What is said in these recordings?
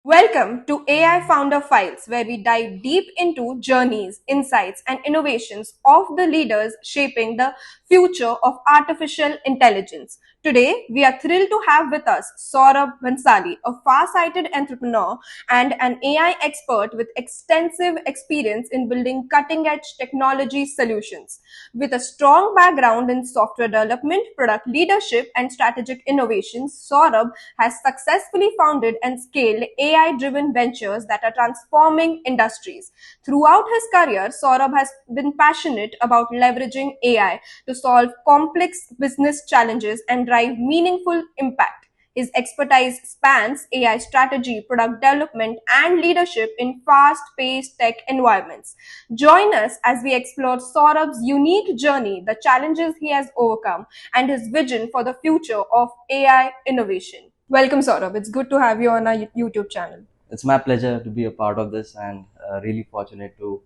Welcome to AI Founder Files, where we dive deep into journeys, insights, and innovations of the leaders shaping the future of artificial intelligence. Today, we are thrilled to have with us Saurabh Bhansali, a far-sighted entrepreneur and an AI expert with extensive experience in building cutting-edge technology solutions. With a strong background in software development, product leadership, and strategic innovations, Saurabh has successfully founded and scaled AI driven ventures that are transforming industries. Throughout his career, Saurabh has been passionate about leveraging AI to solve complex business challenges and drive meaningful impact. His expertise spans AI strategy, product development, and leadership in fast paced tech environments. Join us as we explore Saurabh's unique journey, the challenges he has overcome, and his vision for the future of AI innovation. Welcome, Saurabh. It's good to have you on our YouTube channel. It's my pleasure to be a part of this and really fortunate to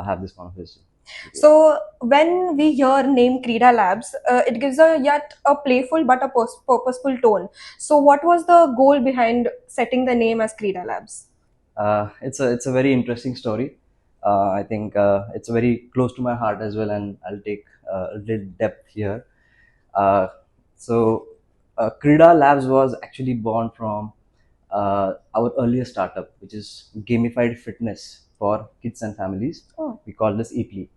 have this conversation. So, when we hear name Kreeda Labs, it gives a yet a playful but a purposeful tone. So, what was the goal behind setting the name as Kreeda Labs? It's a very interesting story. I think it's very close to my heart as well, and I'll take a little depth here. Uh, Kreeda Labs was actually born from our earlier startup, which is Gamified Fitness for kids and families. Oh. We call this EPLI.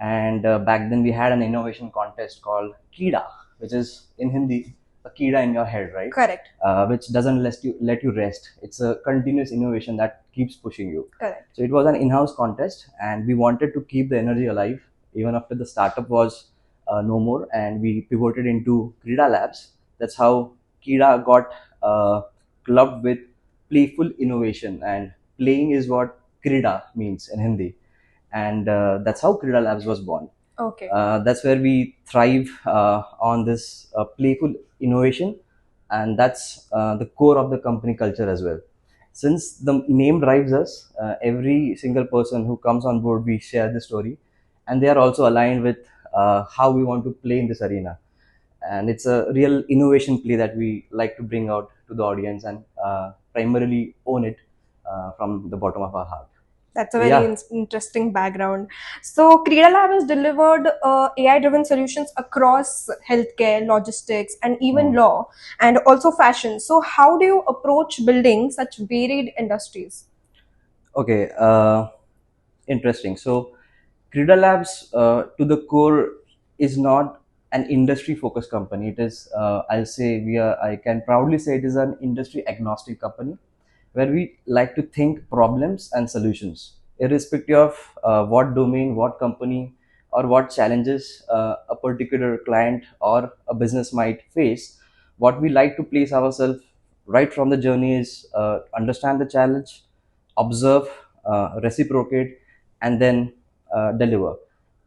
And back then we had an innovation contest called Kreeda, which is in Hindi a Keeda in your head, right? Correct. Which doesn't let you rest. It's a continuous innovation that keeps pushing you. Correct. So it was an in-house contest, and we wanted to keep the energy alive even after the startup was no more, and we pivoted into Kreeda Labs. That's how Kreeda got clubbed with playful innovation, and playing is what Kreeda means in Hindi, and that's how Kreeda Labs was born. Okay. That's where we thrive on this playful innovation, and that's the core of the company culture as well. Since the name drives us, every single person who comes on board, we share the story, and they are also aligned with how we want to play in this arena. And it's a real innovation play that we like to bring out to the audience and primarily own it from the bottom of our heart. That's a very interesting background. So, Kreeda Lab has delivered AI-driven solutions across healthcare, logistics, and even law, and also fashion. So, how do you approach building such varied industries? Okay, interesting. So, Kreeda Labs, to the core, is not an industry-focused company. It is, I'll say, I can proudly say, it is an industry-agnostic company, where we like to think problems and solutions, irrespective of what domain, what company, or what challenges a particular client or a business might face. What we like to place ourselves right from the journey is understand the challenge, observe, reciprocate, and then deliver.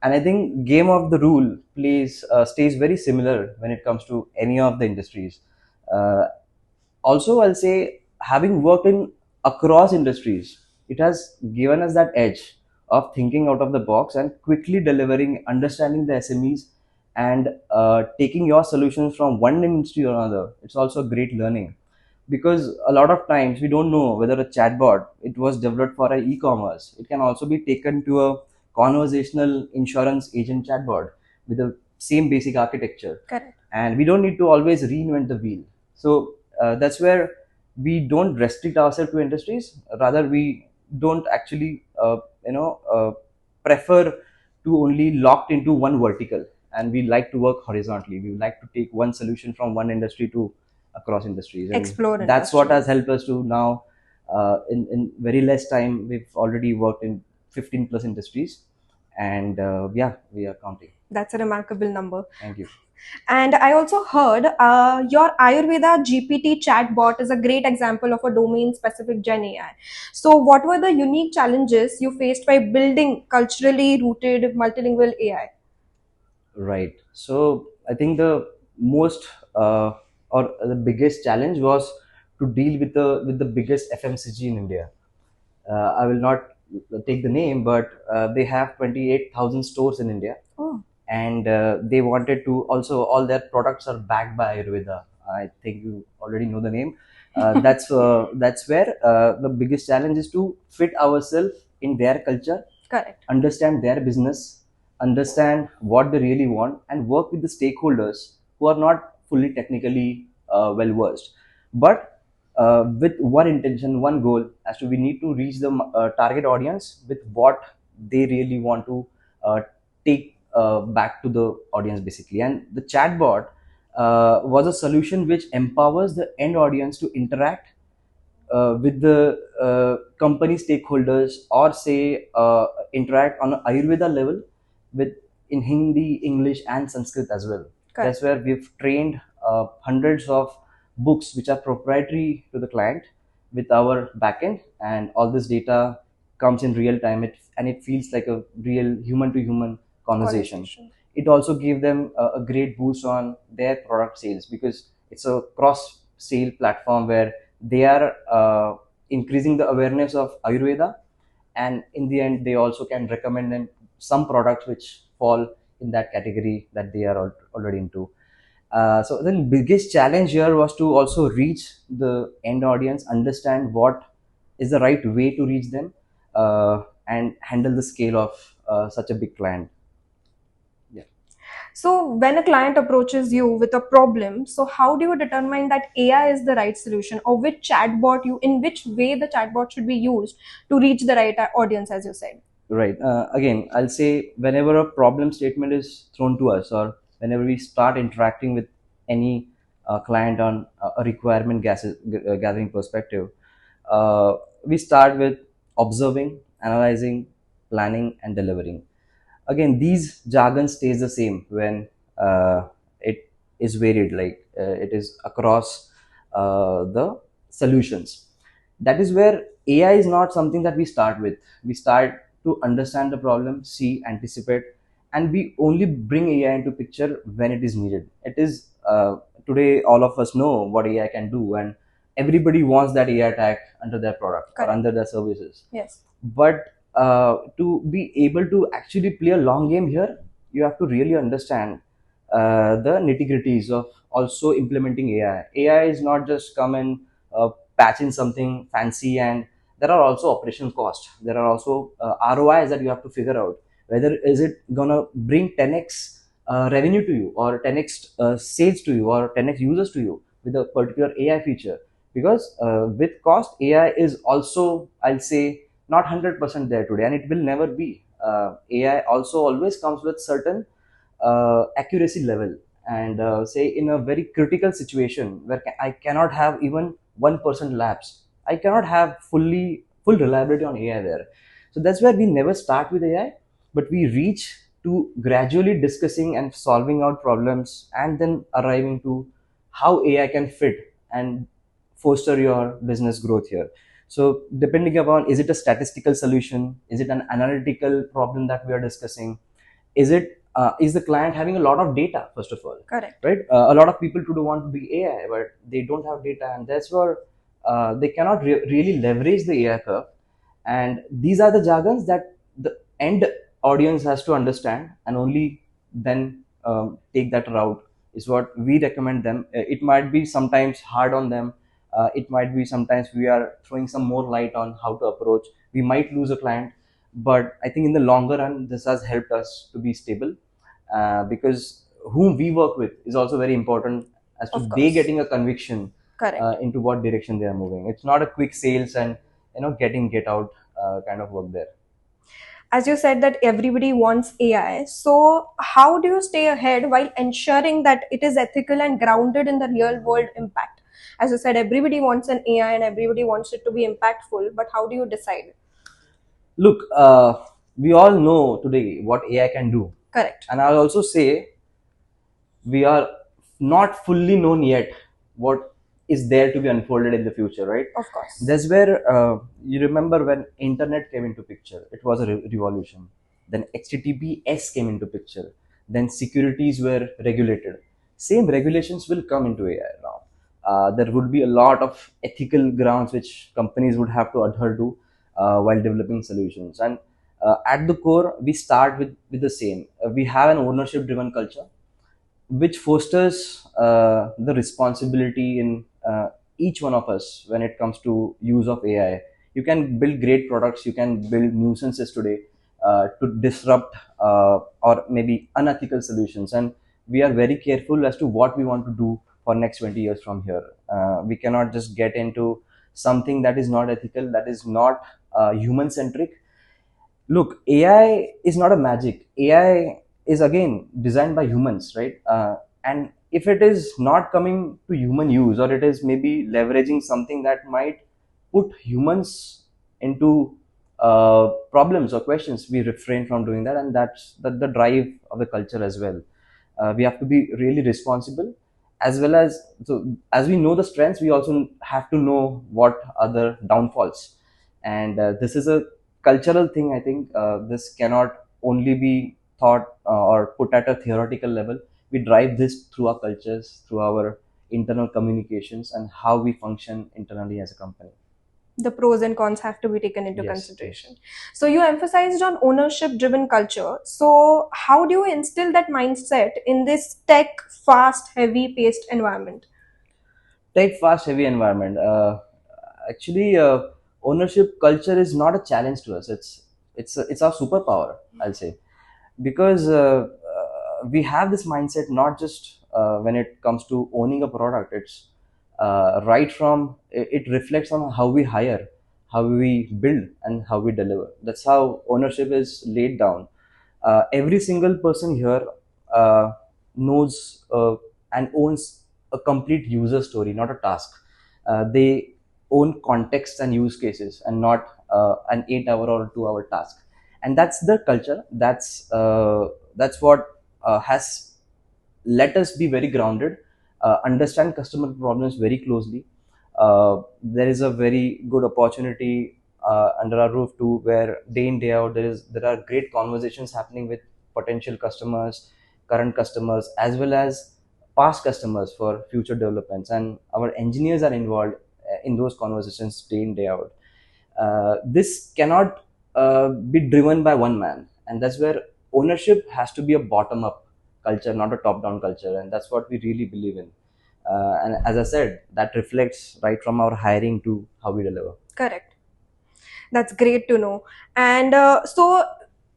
And I think game of the rule stays very similar when it comes to any of the industries. Uh, Also, I'll say, having worked in across industries, it has given us that edge of thinking out of the box and quickly delivering, understanding the SMEs, and taking your solutions from one industry or another. It's also a great learning, because a lot of times we don't know whether a chatbot, it was developed for a e-commerce, it can also be taken to a conversational insurance agent chatbot with the same basic architecture. Correct. And we don't need to always reinvent the wheel. So that's where we don't restrict ourselves to industries. Rather, we don't actually prefer to only locked into one vertical, and we like to work horizontally. We like to take one solution from one industry to across industries, and Explore that's what industries. has helped us to now in very less time we've already worked in 15 plus industries, and we are counting. That's a remarkable number. Thank you. And I also heard your Ayurveda GPT chatbot is a great example of a domain specific Gen AI. So, what were the unique challenges you faced by building culturally rooted multilingual AI? Right. So I think the most or the biggest challenge was to deal with the biggest FMCG in India. I will not take the name, but they have 28,000 stores in India, Oh. and they wanted to also, all their products are backed by Ayurveda. I think you already know the name. That's where the biggest challenge is to fit ourselves in their culture, Correct. understand their business, understand what they really want, and work with the stakeholders who are not fully technically well versed, but with one intention, one goal, as to we need to reach the target audience with what they really want to take back to the audience, basically. And the chatbot was a solution which empowers the end audience to interact with the company stakeholders, or say interact on an Ayurveda level with in Hindi, English, and Sanskrit as well. Correct. That's where we've trained hundreds of books which are proprietary to the client with our backend, and all this data comes in real time. And it feels like a real human to human conversation. It also gave them a great boost on their product sales, because it's a cross sale platform where they are increasing the awareness of Ayurveda, and in the end they also can recommend them some products which fall in that category that they are already into. So the biggest challenge here was to also reach the end audience, understand what is the right way to reach them, and handle the scale of such a big client. So when a client approaches you with a problem, so how do you determine that AI is the right solution, or in which way the chatbot should be used to reach the right audience, as you said? Right. Again, I'll say whenever a problem statement is thrown to us, or whenever we start interacting with any client on a requirement gathering perspective, we start with observing, analyzing, planning, and delivering. Again, these jargon stays the same when it is varied, like it is across the solutions. That is where AI is not something that we start with. We start to understand the problem, see, anticipate, and we only bring AI into picture when it is needed. It is today all of us know what AI can do, and everybody wants that AI tag under their product. Correct. Or under their services. Yes. But to be able to actually play a long game here, you have to really understand the nitty gritties of also implementing AI. AI is not just come and patch in something fancy, and there are also operational costs. There are also ROIs that you have to figure out. Whether is it gonna bring 10x revenue to you, or 10x sales to you, or 10x users to you with a particular AI feature. Because with cost, AI is also, I'll say, not 100% there today, and it will never be. AI also always comes with certain accuracy level, and say in a very critical situation where I cannot have even 1% lapse, I cannot have full reliability on AI there. So that's where we never start with AI, but we reach to gradually discussing and solving out problems, and then arriving to how AI can fit and foster your business growth here. So depending upon, is it a statistical solution, is it an analytical problem that we are discussing, is the client having a lot of data, first of all? Correct. Right. A lot of people today want to be AI, but they don't have data, and that's where they cannot really leverage the AI curve. And these are the jargons that the end audience has to understand, and only then take that route is what we recommend them. It might be sometimes hard on them. It might be sometimes we are throwing some more light on how to approach. We might lose a client, but I think in the longer run, this has helped us to be stable, because whom we work with is also very important, as to they getting a conviction. Correct. Into what direction they are moving. It's not a quick sales and get out kind of work there. As you said that everybody wants AI, so how do you stay ahead while ensuring that it is ethical and grounded in the real world impact? As you said, everybody wants an AI and everybody wants it to be impactful, but how do you decide? Look, we all know today what AI can do. Correct. And I'll also say we are not fully known yet what is there to be unfolded in the future, right? Of course. That's where you remember when internet came into picture, it was a revolution. Then HTTPS came into picture. Then securities were regulated. Same regulations will come into AI now. There would be a lot of ethical grounds which companies would have to adhere to while developing solutions. And at the core, we start with the same. We have an ownership driven culture which fosters the responsibility in each one of us when it comes to use of AI. You can build great products, you can build nuisances today to disrupt or maybe unethical solutions, and we are very careful as to what we want to do for next 20 years from here. We cannot just get into something that is not ethical, that is not human centric. Look, AI is not a magic. AI is again designed by humans, right? And if it is not coming to human use, or it is maybe leveraging something that might put humans into problems or questions, we refrain from doing that, and that's the drive of the culture as well. We have to be really responsible, as well as, so as we know the strengths, we also have to know what are the downfalls. And this is a cultural thing. I think this cannot only be thought or put at a theoretical level. We drive this through our cultures, through our internal communications, and how we function internally as a company. The pros and cons have to be taken into Yes, consideration. yes. So you emphasized on ownership driven culture. So how do you instill that mindset in this tech fast heavy paced environment? Tech fast heavy environment. Actually, ownership culture is not a challenge to us. It's our superpower, I'll say, because we have this mindset not just when it comes to owning a product. It's right from it reflects on how we hire, how we build, and how we deliver. That's how ownership is laid down. Every single person here uh, knows and owns a complete user story, not a task. They own context and use cases, and not an 8 hour or 2 hour task. And that's the culture. That's what has let us be very grounded, understand customer problems very closely. There is a very good opportunity under our roof too, where day in day out there are great conversations happening with potential customers, current customers, as well as past customers for future developments, and our engineers are involved in those conversations day in day out. This cannot be driven by one man, and that's where ownership has to be a bottom up culture, not a top down culture, and that's what we really believe in. And as I said, that reflects right from our hiring to how we deliver. Correct. That's great to know. And so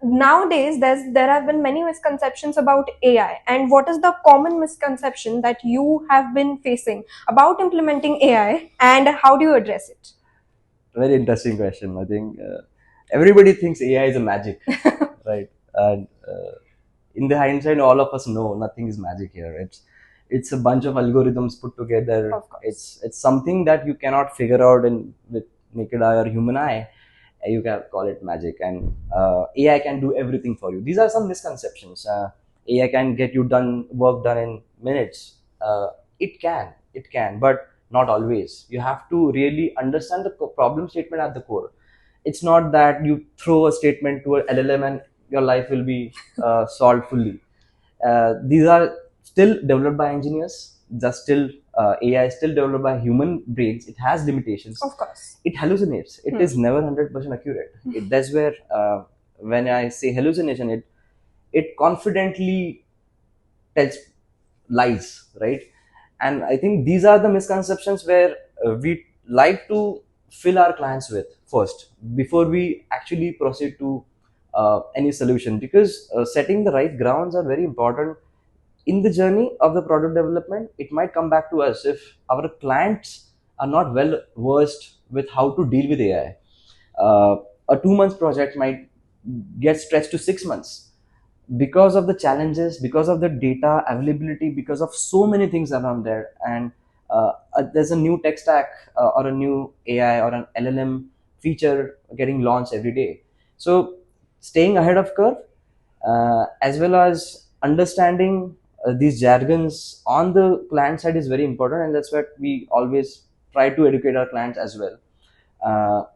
nowadays there have been many misconceptions about AI. And what is the common misconception that you have been facing about implementing AI, and how do you address it? Very interesting question. I think everybody thinks AI is a magic, right? And in the hindsight, all of us know nothing is magic here. It's a bunch of algorithms put together. Of course. It's something that you cannot figure out in with naked eye or human eye. You can call it magic, and AI can do everything for you. These are some misconceptions. AI can get you done work done in minutes. It can, but not always. You have to really understand the problem statement at the core. It's not that you throw a statement to a LLM and your life will be solved fully. These are still developed by engineers. Just still AI is still developed by human brains. It has limitations. Of course. It hallucinates. It is never 100% accurate. That's where when I say hallucination, it confidently tells lies, right? And I think these are the misconceptions where we like to fill our clients with first before we actually proceed to any solution, because setting the right grounds are very important in the journey of the product development. It might come back to us if our clients are not well versed with how to deal with AI. A 2 month project might get stretched to 6 months because of the challenges, because of the data availability, because of so many things around there. And there's a new tech stack or a new AI or an LLM feature getting launched every day. So staying ahead of curve, as well as understanding these jargons on the client side is very important, and that's what we always try to educate our clients as well.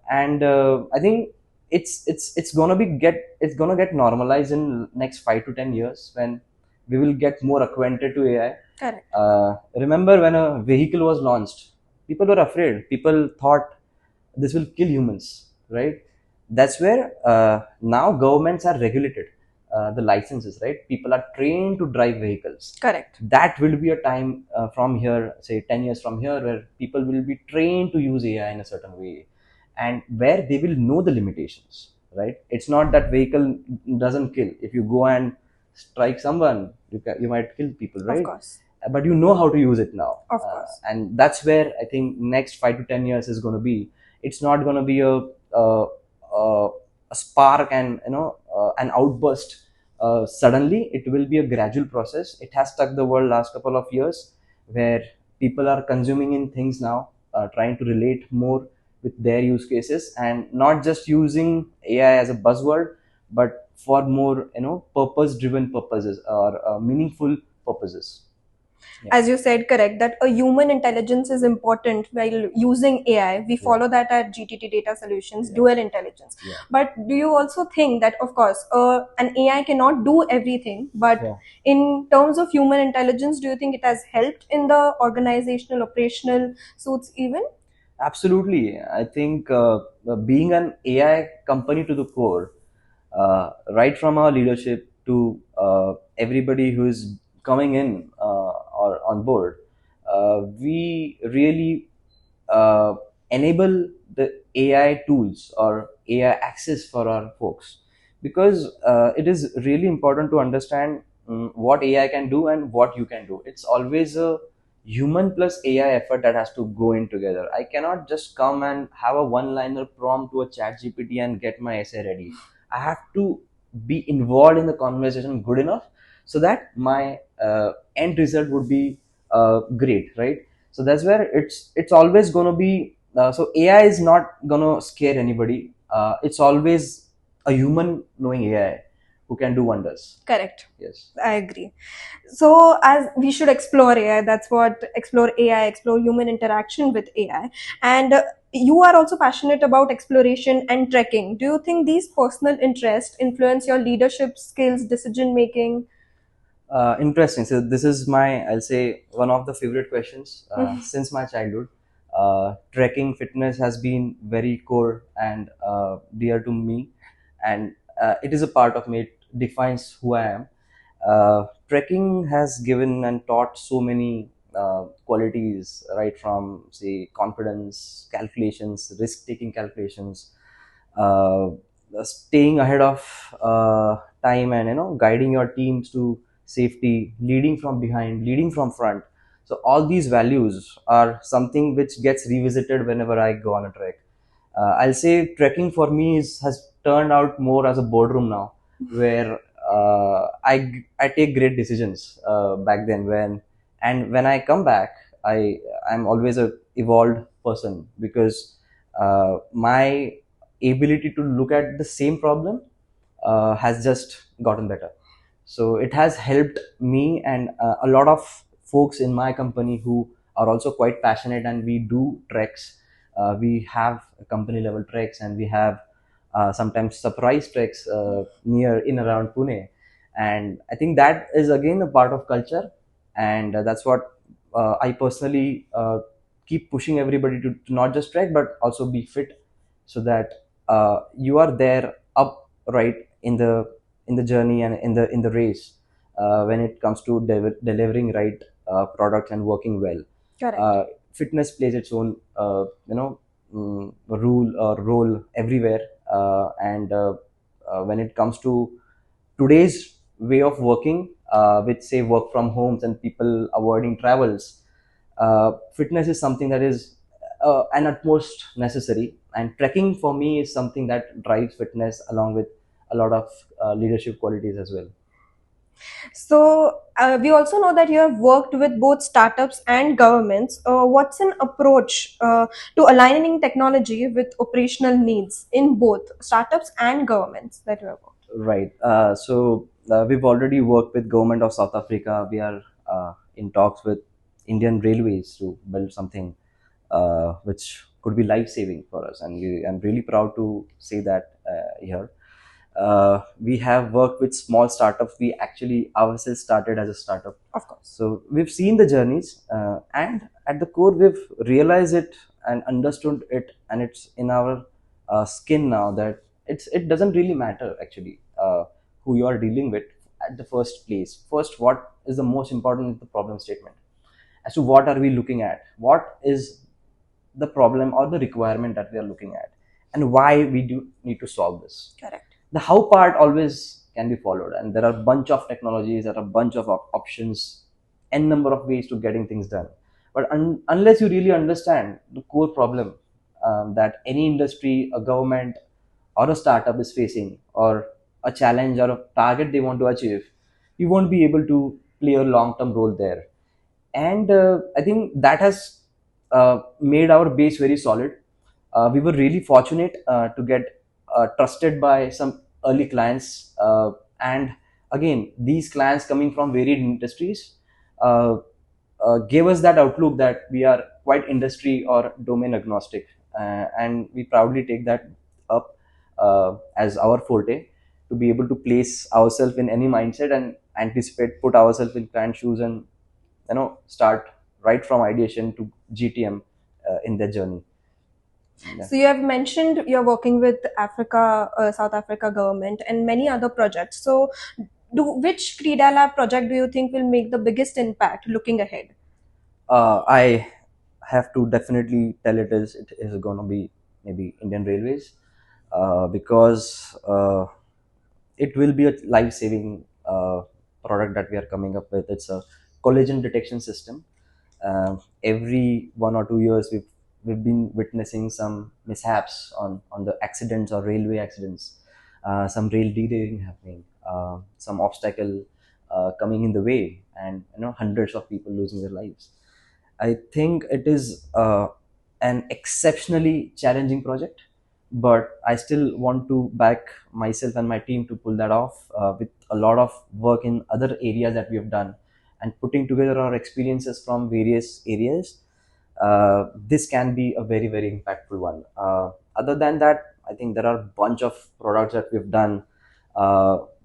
And I think it's gonna get normalized in next 5 to 10 years, when we will get more acquainted to AI. Correct. Remember when a vehicle was launched, people were afraid. People thought this will kill humans, right? That's where now governments are regulated. the licenses, right? People are trained to drive vehicles. Correct. That will be a time from here, say 10 years from here, where people will be trained to use AI in a certain way, and where they will know the limitations, right? It's not that vehicle doesn't kill. If you go and strike someone, you might kill people, Of right? course. But you know how to use it now. Of course. And that's where I think next 5 to 10 years is going to be. It's not going to be a spark and an outburst suddenly. It will be a gradual process. It has stuck the world last couple of years, where people are consuming in things now, trying to relate more with their use cases, and not just using AI as a buzzword, but for more purpose driven purposes, or meaningful purposes. Yeah. As you said, correct, that a human intelligence is important while using AI. We Yeah. follow that at GTT Data Solutions, Yeah. dual intelligence. Yeah. But do you also think that, of course, an AI cannot do everything, but Yeah. in terms of human intelligence, do you think it has helped in the organizational, operational suits even? Absolutely. I think being an AI company to the core, right from our leadership to everybody who is coming in or on board, we really enable the AI tools or AI access for our folks, because it is really important to understand what AI can do and what you can do. It's always a human plus AI effort that has to go in together. I cannot just come and have a one-liner prompt to a chat GPT and get my essay ready. I have to be involved in the conversation good enough so that my end result would be great, right? So that's where it's always going to be. So AI is not going to scare anybody. It's always a human knowing AI who can do wonders. Correct. Yes. I agree. So, as we should explore AI, that's what explore AI, explore human interaction with AI. And you are also passionate about exploration and trekking. Do you think these personal interests influence your leadership skills, decision making? Interesting. So this is my, I'll say, one of the favorite questions since my childhood. Trekking fitness has been very core and dear to me, and it is a part of me. It defines who I am. Trekking has given and taught so many qualities, right from say confidence, calculations, risk-taking calculations, uh, staying ahead of time, and guiding your teams to safety, leading from behind, leading from front. So all these values are something which gets revisited whenever I go on a trek. I'll say trekking for me has turned out more as a boardroom now, where I take great decisions back then. When I come back, I'm always a evolved person, because my ability to look at the same problem has just gotten better. So it has helped me and a lot of folks in my company who are also quite passionate, and we do treks. We have company level treks, and we have sometimes surprise treks near in around Pune. And I think that is again a part of culture, and that's what I personally keep pushing everybody to not just trek but also be fit, so that you are there upright in the journey and in the race, when it comes to delivering right products and working well. Correct. Fitness plays its own rule or role everywhere, and when it comes to today's way of working, with say work from homes and people avoiding travels, fitness is something that is an utmost necessary, and trekking for me is something that drives fitness along with a lot of leadership qualities as well. So, we also know that you have worked with both startups and governments. What's an approach to aligning technology with operational needs in both startups and governments that you have worked? Right. So we've already worked with government of South Africa. We are in talks with Indian Railways to build something which could be life saving for us, and I'm really proud to say that here. We have worked with small startups. We actually ourselves started as a startup. Of course. So we've seen the journeys, and at the core, we've realized it and understood it, and it's in our skin now that it doesn't really matter actually who you are dealing with at the first place. First, what is the most important is the problem statement as to what are we looking at, what is the problem or the requirement that we are looking at, and why we do need to solve this. Correct. The how part always can be followed, and there are a bunch of technologies, there are a bunch of options, n number of ways to getting things done. But unless you really understand the core problem that any industry, a government, or a startup is facing, or a challenge or a target they want to achieve, you won't be able to play a long term role there. And I think that has made our base very solid. We were really fortunate to get trusted by some early clients, and again, these clients coming from varied industries uh, gave us that outlook that we are quite industry or domain agnostic, and we proudly take that up as our forte, to be able to place ourselves in any mindset and anticipate, put ourselves in client shoes, and start right from ideation to GTM in their journey. Yeah. So you have mentioned you're working with Africa, South Africa government, and many other projects. So, which Kreeda Lab project do you think will make the biggest impact looking ahead? I have to definitely tell it is going to be maybe Indian Railways, because it will be a life-saving product that we are coming up with. It's a collision detection system. Every 1 or 2 years, we've been witnessing some mishaps on the accidents or railway accidents, some rail derailing happening, some obstacle coming in the way, and hundreds of people losing their lives. I think it is an exceptionally challenging project, but I still want to back myself and my team to pull that off with a lot of work in other areas that we have done, and putting together our experiences from various areas. This can be a very, very impactful one. Other than that, I think there are a bunch of products that we've done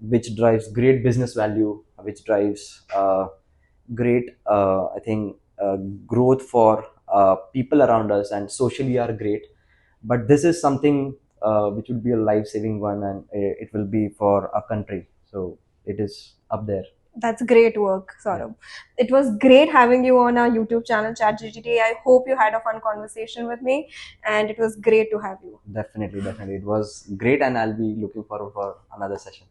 which drives great business value, which drives great, I think, growth for people around us, and socially are great. But this is something which would be a life-saving one, and it will be for a country. So it is up there. That's great work, Yeah, Saurabh. It was great having you on our YouTube channel, GTT. I hope you had a fun conversation with me, and it was great to have you. definitely, definitely. It was great, and I'll be looking forward for another session.